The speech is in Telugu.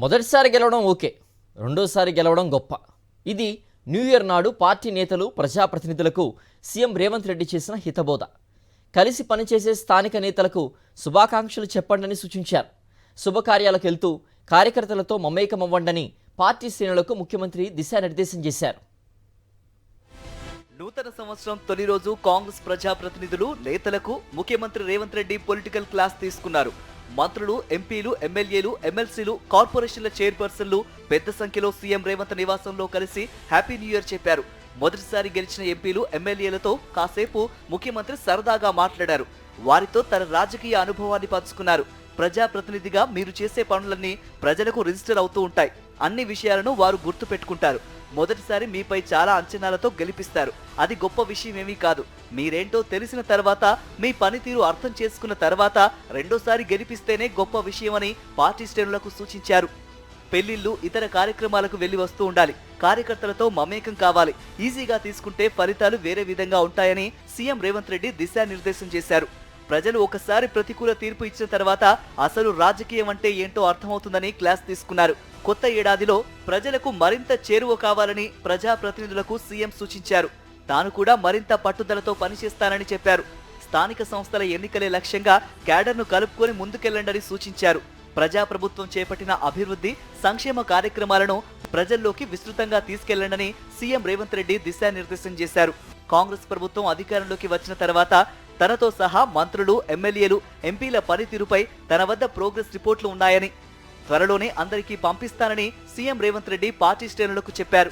మొదటిసారి గెలవడం ఓకే, రెండోసారి గెలవడం గొప్ప. ఇది న్యూ ఇయర్ నాడు పార్టీ నేతలు ప్రజాప్రతినిధులకు సీఎం రేవంత్ రెడ్డి చేసిన హితబోధ. కలిసి పనిచేసే స్థానిక నేతలకు శుభాకాంక్షలు చెప్పండని సూచించారు. శుభకార్యాలకు వెళ్తూ కార్యకర్తలతో మమేకమవ్వండని పార్టీ శ్రేణులకు ముఖ్యమంత్రి దిశానిర్దేశం చేశారు. నూతన సంవత్సరం తొలి రోజు కాంగ్రెస్ ప్రజాప్రతినిధులు నేతలకు ముఖ్యమంత్రి రేవంత్ రెడ్డి పొలిటికల్ క్లాస్ తీసుకున్నారు. మంత్రులు, ఎంపీలు, ఎమ్మెల్యేలు, ఎమ్మెల్సీలు, కార్పొరేషన్ల చైర్పర్సన్లు పెద్ద సంఖ్యలో సీఎం రేవంత్ నివాసంలో కలిసి హ్యాపీ న్యూ ఇయర్ చెప్పారు. మొదటిసారి గెలిచిన ఎంపీలు, ఎమ్మెల్యేలతో కాసేపు ముఖ్యమంత్రి సరదాగా మాట్లాడారు. వారితో తన రాజకీయ అనుభవాన్ని పంచుకున్నారు. ప్రజాప్రతినిధిగా మీరు చేసే పనులన్నీ ప్రజలకు రిజిస్టర్ అవుతూ ఉంటాయి. అన్ని విషయాలను వారు గుర్తు పెట్టుకుంటారు. మొదటిసారి మీపై చాలా అంచనాలతో గెలిపిస్తారు. అది గొప్ప విషయమేమీ కాదు. మీరేంటో తెలిసిన తర్వాత, మీ పనితీరు అర్థం చేసుకున్న తర్వాత రెండోసారి గెలిపిస్తేనే గొప్ప విషయమని పార్టీ శ్రేణులకు సూచించారు. పెళ్లిళ్లు, ఇతర కార్యక్రమాలకు వెళ్లి వస్తూ ఉండాలి. కార్యకర్తలతో మమేకం కావాలి. ఈజీగా తీసుకుంటే ఫలితాలు వేరే విధంగా ఉంటాయని సీఎం రేవంత్ రెడ్డి దిశానిర్దేశం చేశారు. ప్రజలు ఒకసారి ప్రతికూల తీర్పు ఇచ్చిన తర్వాత అసలు రాజకీయం అంటే ఏంటో అర్థమవుతుందని క్లాస్ తీసుకున్నారు. కొత్త ఏడాదిలో ప్రజలకు మరింత చేరువ కావాలని ప్రజాప్రతినిధులకు సీఎం సూచించారు. తాను కూడా మరింత పట్టుదలతో పనిచేస్తానని చెప్పారు. స్థానిక సంస్థల ఎన్నికలే లక్ష్యంగా క్యాడర్ను కలుపుకొని ముందుకెళ్లండని సూచించారు. ప్రజాప్రభుత్వం చేపట్టిన అభివృద్ధి, సంక్షేమ కార్యక్రమాలను ప్రజల్లోకి విస్తృతంగా తీసుకెళ్లండని సీఎం రేవంత్ రెడ్డి దిశానిర్దేశం చేశారు. కాంగ్రెస్ ప్రభుత్వం అధికారంలోకి వచ్చిన తర్వాత తనతో సహా మంత్రులు, ఎమ్మెల్యేలు, ఎంపీల పనితీరుపై తన వద్ద ప్రోగ్రెస్ రిపోర్టులు ఉన్నాయని, త్వరలోనే అందరికీ పంపిస్తానని సీఎం రేవంత్ రెడ్డి పార్టీ శ్రేణులకు చెప్పారు.